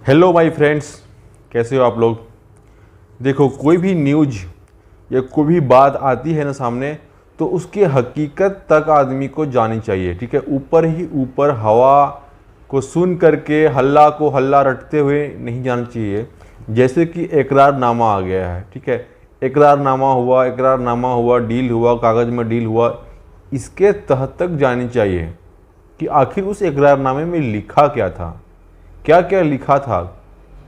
Hello my friends, कैसे हो आप लोग। देखो, कोई भी न्यूज या कोई भी बात आती है ना सामने, तो उसकी हकीकत तक आदमी को जानी चाहिए। ठीक है, ऊपर ही ऊपर हवा को सुन करके हल्ला को हल्ला रटते हुए नहीं जाना चाहिए। जैसे कि इकरारनामा आ गया है, ठीक है, इकरारनामा हुआ, डील हुआ, कागज़ में डील हुआ, इसके तहत तक जानी चाहिए कि आखिर उस इकरारनामे में लिखा क्या था, क्या क्या लिखा था।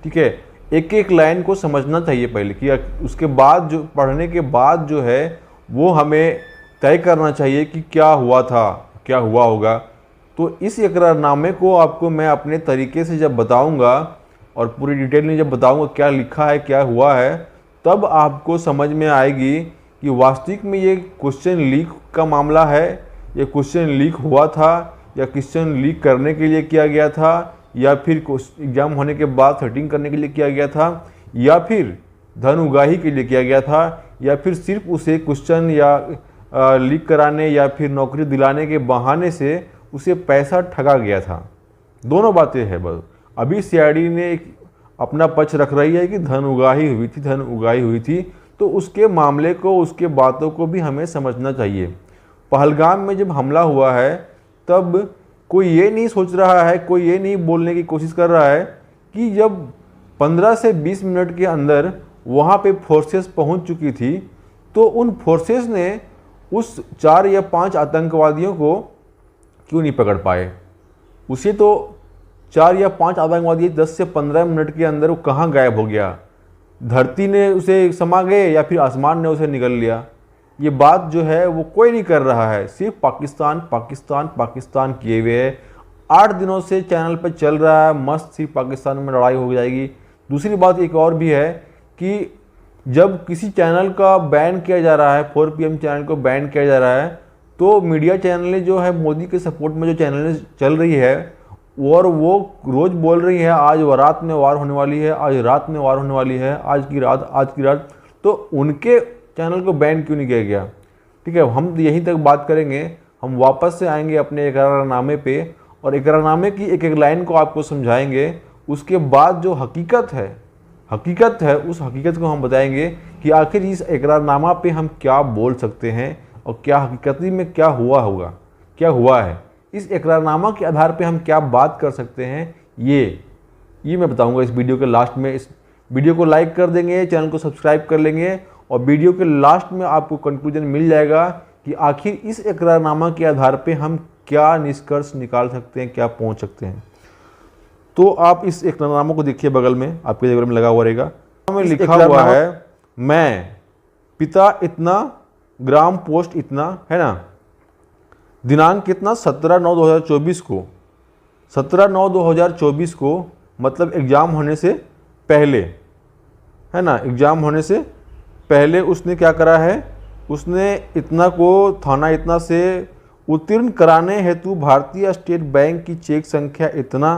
ठीक है, एक एक लाइन को समझना चाहिए पहले कि उसके बाद जो पढ़ने के बाद जो है वो हमें तय करना चाहिए कि क्या हुआ था, क्या हुआ होगा। तो इस इकरारनामे को आपको मैं अपने तरीके से जब बताऊंगा और पूरी डिटेल में जब बताऊंगा क्या लिखा है, क्या हुआ है, तब आपको समझ में आएगी कि वास्तविक में ये क्वेश्चन लीक का मामला है, ये क्वेश्चन लीक हुआ था या क्वेश्चन लीक करने के लिए किया गया था, या फिर एग्जाम होने के बाद सेटिंग करने के लिए किया गया था, या फिर धन उगाही के लिए किया गया था, या फिर सिर्फ उसे क्वेश्चन या लीक कराने या फिर नौकरी दिलाने के बहाने से उसे पैसा ठगा गया था। दोनों बातें हैं। बस अभी सीआईडी ने अपना पक्ष रख रही है कि धन उगाही हुई थी, तो उसके मामले को, उसके बातों को भी हमें समझना चाहिए। पहलगाम में जब हमला हुआ है तब कोई ये नहीं सोच रहा है, कोई ये नहीं बोलने की कोशिश कर रहा है कि जब 15 से 20 मिनट के अंदर वहाँ पे फोर्सेस पहुँच चुकी थी, तो उन फोर्सेस ने उस 4 या 5 आतंकवादियों को क्यों नहीं पकड़ पाए। उसे तो 4 या 5 आतंकवादी 10 से 15 मिनट के अंदर वो कहाँ गायब हो गया, धरती ने उसे समा गए या फिर आसमान ने उसे निगल लिया। ये बात जो है वो कोई नहीं कर रहा है, सिर्फ पाकिस्तान पाकिस्तान पाकिस्तान किए हुए है। 8 दिनों से चैनल पर चल रहा है, मस्त सिर्फ पाकिस्तान में लड़ाई हो जाएगी। दूसरी बात एक और भी है कि जब किसी चैनल का बैन किया जा रहा है, 4 PM चैनल को बैन किया जा रहा है, तो मीडिया चैनलें जो है मोदी के सपोर्ट में जो चैनलें चल रही है और वो रोज़ बोल रही है आज रात में वार होने वाली है, आज रात में वार होने वाली है, आज की रात, तो उनके चैनल को बैन क्यों नहीं किया गया। ठीक है, हम यहीं तक बात करेंगे। हम वापस से आएंगे अपने इकरारनामे पे और इकरारनामे की एक एक लाइन को आपको समझाएंगे। उसके बाद जो हकीकत है उस हकीकत को हम बताएंगे कि आखिर इस इकरारनामा पे हम क्या बोल सकते हैं और क्या हकीकती में क्या हुआ है। इस इकरारनामा के आधार पे हम क्या बात कर सकते हैं, ये मैं बताऊंगा इस वीडियो के लास्ट में। इस वीडियो को लाइक कर देंगे, चैनल को सब्सक्राइब कर लेंगे और वीडियो के लास्ट में आपको कंक्लूजन मिल जाएगा कि आखिर इस इकरारनामा के आधार पे हम क्या निष्कर्ष निकाल सकते हैं, क्या पहुंच सकते हैं। तो आप इस इकरारनामा को देखिए, बगल में आपके बगल में लगा हुआ रहेगा, में लिखा हुआ है मैं पिता इतना, ग्राम पोस्ट इतना, है ना, दिनांक कितना 17/9/2024 को, 17/9/2024 को, मतलब एग्ज़ाम होने से पहले, है ना, एग्ज़ाम होने से पहले उसने क्या करा है, उसने इतना को थाना इतना से उत्तीर्ण कराने हेतु भारतीय स्टेट बैंक की चेक संख्या इतना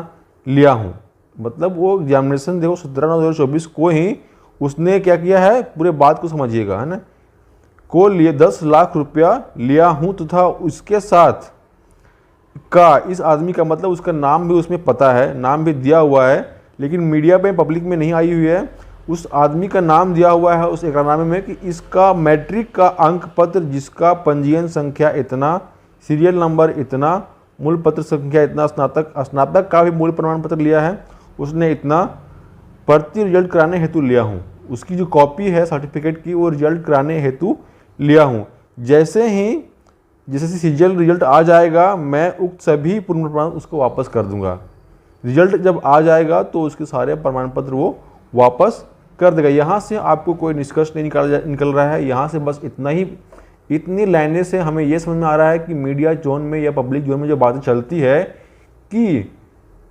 लिया हूँ। मतलब वो एग्जामिनेशन देखो 17/9/2024 को ही उसने क्या किया है, पूरे बात को समझिएगा, है ना, को लिए 10 लाख रुपया लिया हूँ तथा उसके साथ का इस आदमी का, मतलब उसका नाम भी उसमें पता है, नाम भी दिया हुआ है, लेकिन मीडिया पे पब्लिक में नहीं आई हुई है। उस आदमी का नाम दिया हुआ है उस इकरारनामे में कि इसका मैट्रिक का अंक पत्र जिसका पंजीयन संख्या इतना, सीरियल नंबर इतना, मूल पत्र संख्या इतना, स्नातक का भी मूल प्रमाण पत्र लिया है उसने इतना, भर्ती रिजल्ट कराने हेतु लिया हूँ। उसकी जो कॉपी है सर्टिफिकेट की वो रिजल्ट कराने हेतु लिया हूँ। जैसे सीरियल रिजल्ट आ जाएगा मैं उक्त सभी पूर्ण प्रमाण उसको वापस कर दूंगा। रिजल्ट जब आ जाएगा तो उसके सारे प्रमाण पत्र वो वापस कर देगा। यहाँ से आपको कोई निष्कर्ष नहीं निकल रहा है। यहाँ से बस इतनी लाइनें से हमें ये समझ में आ रहा है कि मीडिया जोन में या पब्लिक जोन में जो बातें चलती है कि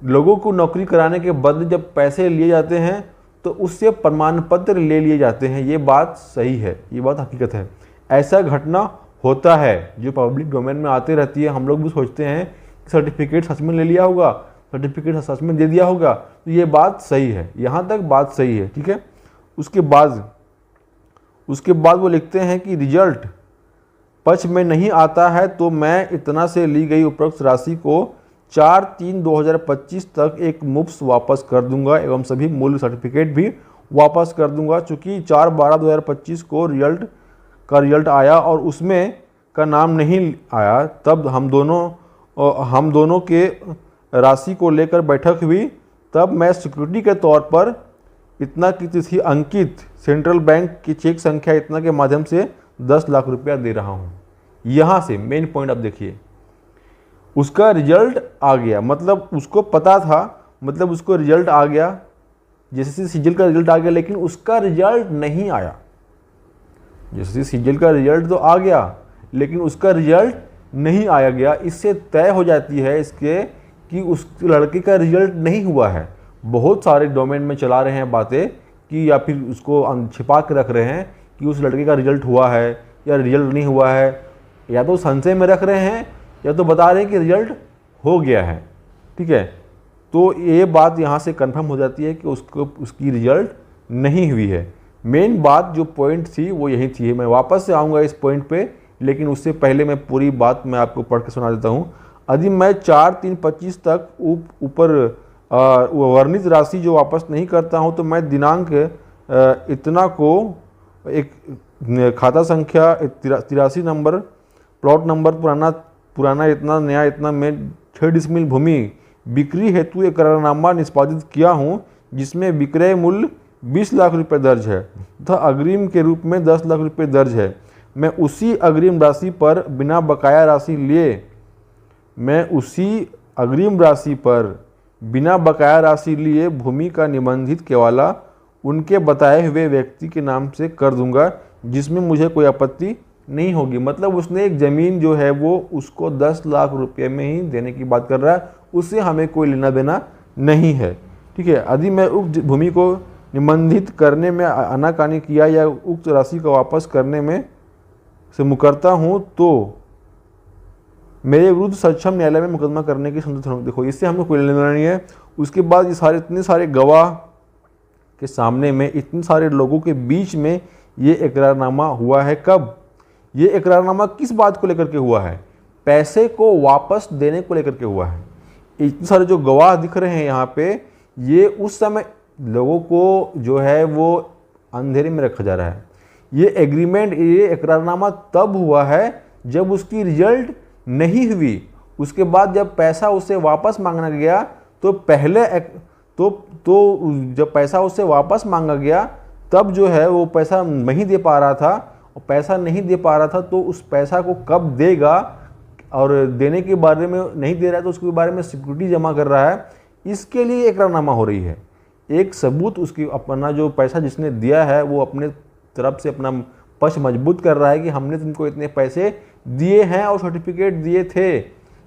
लोगों को नौकरी कराने के बदले जब पैसे लिए जाते हैं तो उससे प्रमाण पत्र ले लिए जाते हैं। ये बात सही है, ये बात हकीकत है। ऐसा घटना होता है जो पब्लिक डोमेन में आते रहती है। हम लोग भी सोचते हैं कि सर्टिफिकेट सच में ले लिया होगा, सर्टिफिकेट सच में दे दिया होगा, तो ये बात सही है, यहाँ तक बात सही है। ठीक है, उसके बाद वो लिखते हैं कि रिजल्ट पक्ष में नहीं आता है तो मैं इतना से ली गई उपरोक्त राशि को 4/3/2025 तक एक मुफ्त वापस कर दूंगा एवं सभी मूल्य सर्टिफिकेट भी वापस कर दूंगा। चूँकि 4/12/2025 को रिजल्ट आया और उसमें का नाम नहीं आया, तब हम दोनों के राशि को लेकर बैठक हुई। तब मैं सिक्योरिटी के तौर पर इतना की तिथि अंकित सेंट्रल बैंक की चेक संख्या इतना के माध्यम से 10 लाख रुपया दे रहा हूँ। यहाँ से मेन पॉइंट अब देखिए, उसका रिजल्ट आ गया, मतलब उसको पता था, मतलब उसको रिजल्ट आ गया, जैसे सीजीएल का रिजल्ट आ गया, लेकिन उसका रिजल्ट नहीं आया। जैसे सीजीएल का रिजल्ट तो आ गया लेकिन उसका रिजल्ट नहीं आया गया। इससे तय हो जाती है इसके कि उस लड़के का रिजल्ट नहीं हुआ है। बहुत सारे डोमेन में चला रहे हैं बातें कि या फिर उसको छिपा के रख रहे हैं कि उस लड़के का रिजल्ट हुआ है या रिजल्ट नहीं हुआ है, या तो संशय में रख रहे हैं या तो बता रहे हैं कि रिजल्ट हो गया है। ठीक है, तो ये बात यहाँ से कंफर्म हो जाती है कि उसकी रिजल्ट नहीं हुई है। मेन बात जो पॉइंट थी वो यही थी। मैं वापस से आऊँगा इस पॉइंट पे, लेकिन उससे पहले मैं पूरी बात मैं आपको पढ़ के सुना देता हूँ। यदि मैं 4/3/25 तक ऊपर वर्णित राशि जो वापस नहीं करता हूँ, तो मैं दिनांक इतना को एक खाता संख्या 83 नंबर, प्लॉट नंबर पुराना इतना, नया इतना, मैं 6 डिसमिल भूमि बिक्री हेतु एक करारनामा निष्पादित किया हूँ जिसमें विक्रय मूल्य 20 लाख रुपये दर्ज है तथा अग्रिम के रूप में 10 लाख रुपये दर्ज है। मैं उसी अग्रिम राशि पर बिना बकाया राशि लिए भूमि का निबंधित केवाला उनके बताए हुए व्यक्ति के नाम से कर दूंगा, जिसमें मुझे कोई आपत्ति नहीं होगी। मतलब उसने एक ज़मीन जो है वो उसको 10 लाख रुपये में ही देने की बात कर रहा है, उससे हमें कोई लेना देना नहीं है। ठीक है, यदि मैं उक्त भूमि को निबंधित करने में आनाकानी किया या उक्त राशि को वापस करने में से मुकरता हूँ तो मेरे विरुद्ध सक्षम न्यायालय में मुकदमा करने की संतुष्ट। देखो, इससे हमें कोई लेना देना नहीं है। उसके बाद ये इतने सारे गवाह के सामने में, इतने सारे लोगों के बीच में ये इकरारनामा हुआ है। कब? ये इकरारनामा किस बात को लेकर के हुआ है? पैसे को वापस देने को लेकर के हुआ है। इतने सारे जो गवाह दिख रहे हैं यहाँ पे, ये उस समय लोगों को जो है वो अंधेरे में रखा जा रहा है। ये एग्रीमेंट, ये इकरारनामा तब हुआ है जब उसकी रिजल्ट नहीं हुई। उसके बाद जब पैसा उससे वापस मांगना गया तो पहले जब पैसा उससे वापस मांगा गया तब जो है वो पैसा नहीं दे पा रहा था, और पैसा नहीं दे पा रहा था तो उस पैसा को कब देगा, और देने के बारे में नहीं दे रहा है तो उसके बारे में सिक्योरिटी जमा कर रहा है। इसके लिए इकरारनामा हो रही है। एक सबूत, उसकी अपना जो पैसा जिसने दिया है वो अपने तरफ से अपना पक्ष मजबूत कर रहा है कि हमने तुमको इतने पैसे दिए हैं और सर्टिफिकेट दिए थे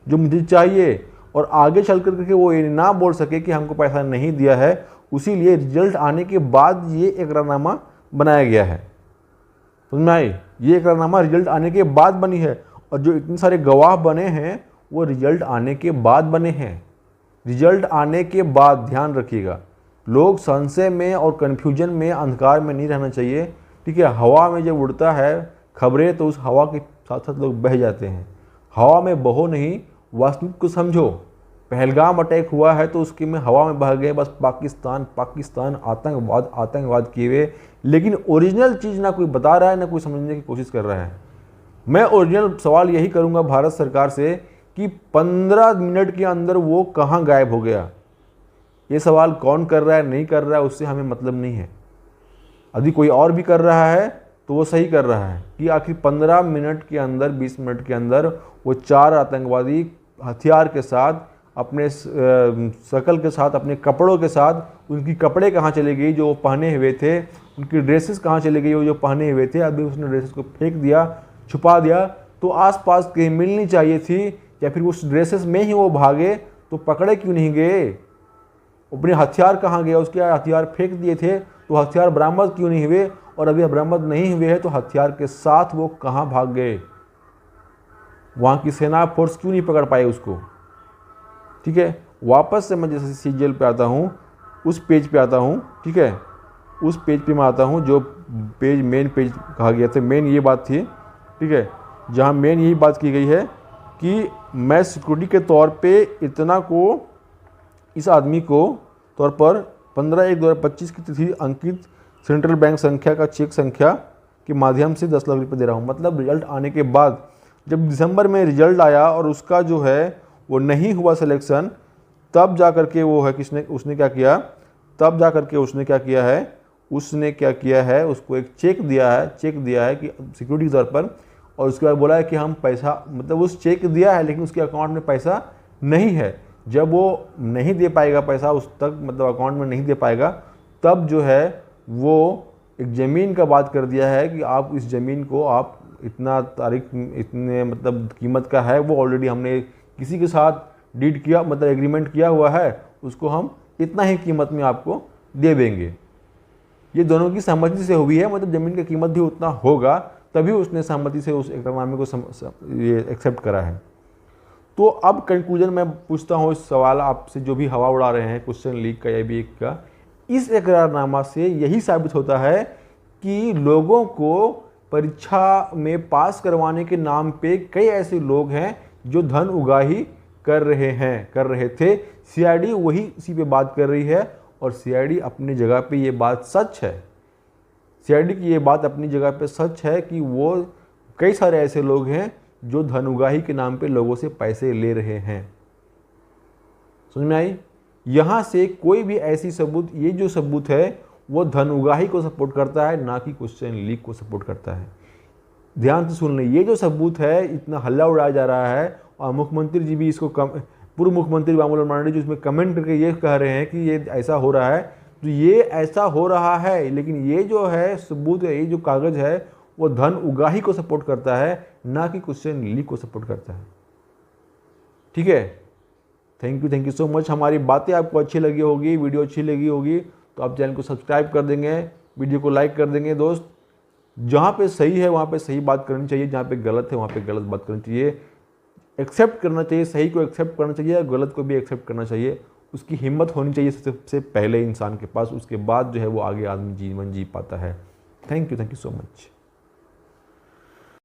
जो मुझे चाहिए, और आगे चल करके वो ये ना बोल सके कि हमको पैसा नहीं दिया है। उसी लिए रिजल्ट आने के बाद ये इकरारनामा बनाया गया है। समझ में आई? ये इकरारनामा रिजल्ट आने के बाद बनी है, और जो इतने सारे गवाह बने हैं वो रिजल्ट आने के बाद बने हैं। रिजल्ट आने के बाद, ध्यान रखिएगा, लोग संशय में और कन्फ्यूजन में, अंधकार में नहीं रहना चाहिए। ठीक है, हवा में जब उड़ता है खबरें तो उस हवा के साथ साथ लोग बह जाते हैं। हवा में बहो नहीं, वास्तविक को समझो। पहलगाम अटैक हुआ है तो उसके में हवा में बह गए, बस पाकिस्तान आतंकवाद किए हुए, लेकिन ओरिजिनल चीज़ ना कोई बता रहा है ना कोई समझने की कोशिश कर रहा है। मैं ओरिजिनल सवाल यही करूंगा भारत सरकार से कि 15 मिनट के अंदर वो कहाँ गायब हो गया। ये सवाल कौन कर रहा है नहीं कर रहा है उससे हमें मतलब नहीं है। यदि कोई और भी कर रहा है तो वो सही कर रहा है कि आखिर 15 मिनट के अंदर, 20 मिनट के अंदर वो 4 आतंकवादी हथियार के साथ, अपने शकल के साथ, अपने कपड़ों के साथ, उनकी कपड़े कहाँ चले गई जो वो पहने हुए थे, उनकी ड्रेसेस कहाँ चले गई वो जो पहने हुए थे। अभी उसने ड्रेसेस को फेंक दिया, छुपा दिया, तो आसपास कहीं मिलनी चाहिए थी, या फिर उस ड्रेसेस में ही वो भागे तो पकड़े क्यों नहीं गए? अपने हथियार कहाँ गया? उसके हथियार फेंक दिए थे तो हथियार बरामद क्यों नहीं हुए? और अभी बरामद नहीं हुए हैं तो हथियार के साथ वो कहाँ भाग गए? वहाँ की सेना फोर्स क्यों नहीं पकड़ पाए उसको? ठीक है, वापस से मैं जैसे सीजीएल पे आता हूँ, उस पेज पे आता हूँ। ठीक है, उस पेज पे मैं आता हूँ जो पेज मेन कहा गया था। मेन ये बात थी, ठीक है, जहाँ मेन यही बात की गई है कि मैं सिक्योरिटी के तौर पे इतना को इस आदमी को तौर पर 15/1/2025 की तिथि अंकित सेंट्रल बैंक संख्या का चेक संख्या के माध्यम से 10 लाख रुपये दे रहा हूँ। मतलब रिजल्ट आने के बाद जब दिसंबर में रिजल्ट आया और उसका जो है वो नहीं हुआ सिलेक्शन, तब जा कर के वो है उसने क्या किया, तब जा कर के उसने क्या किया है, उसको एक चेक दिया है कि सिक्योरिटी के तौर पर, और उसके बाद बोला है कि हम पैसा, मतलब उस चेक दिया है लेकिन उसके अकाउंट में पैसा नहीं है। जब वो नहीं दे पाएगा पैसा उस तक, मतलब अकाउंट में नहीं दे पाएगा, तब जो है वो एक ज़मीन का बात कर दिया है कि आप इस ज़मीन को आप इतना तारीख, इतने मतलब कीमत का है, वो ऑलरेडी हमने किसी के साथ डीड किया, मतलब एग्रीमेंट किया हुआ है, उसको हम इतना ही कीमत में आपको दे देंगे। ये दोनों की सहमति से हुई है, मतलब ज़मीन की कीमत भी उतना होगा, तभी उसने सहमति से उस एकरारनामे को ये एक्सेप्ट करा है। तो अब कंक्लूजन मैं पूछता हूँ इस सवाल आपसे, जो भी हवा उड़ा रहे हैं क्वेश्चन लीक का या भी एक का, इस एकरारनामा से यही साबित होता है कि लोगों को परीक्षा में पास करवाने के नाम पे कई ऐसे लोग हैं जो धन उगाही कर रहे थे। सीआईडी वही इसी पे बात कर रही है, और सीआईडी अपनी जगह पे ये बात सच है, सीआईडी की ये बात अपनी जगह पे सच है कि वो कई सारे ऐसे लोग हैं जो धन उगाही के नाम पे लोगों से पैसे ले रहे हैं। समझ में आई? यहाँ से कोई भी ऐसी सबूत, ये जो सबूत है वो धन उगाही को सपोर्ट करता है, ना कि क्वेश्चन लीक को सपोर्ट करता है। ध्यान से सुन लें, ये जो सबूत है, इतना हल्ला उड़ाया जा रहा है, और मुख्यमंत्री जी भी इसको पूर्व मुख्यमंत्री बाबूलाल मरांडी जो इसमें कमेंट करके ये कह रहे हैं कि ये ऐसा हो रहा है, तो ये ऐसा हो रहा है, लेकिन ये जो है सबूत है, ये जो कागज़ है, वो धन उगाही को सपोर्ट करता है, ना कि क्वेश्चन लीक को सपोर्ट करता है। ठीक है, थैंक यू सो मच। हमारी बातें आपको अच्छी लगी होगी, वीडियो अच्छी लगी होगी तो आप चैनल को सब्सक्राइब कर देंगे, वीडियो को लाइक कर देंगे। दोस्त, जहाँ पे सही है वहाँ पे सही बात करनी चाहिए, जहाँ पे गलत है वहाँ पे गलत बात करनी चाहिए। एक्सेप्ट करना चाहिए, सही को एक्सेप्ट करना चाहिए और गलत को भी एक्सेप्ट करना चाहिए। उसकी हिम्मत होनी चाहिए सबसे पहले इंसान के पास, उसके बाद जो है वो आगे आदमी जीवन जी पाता है। Thank you so much.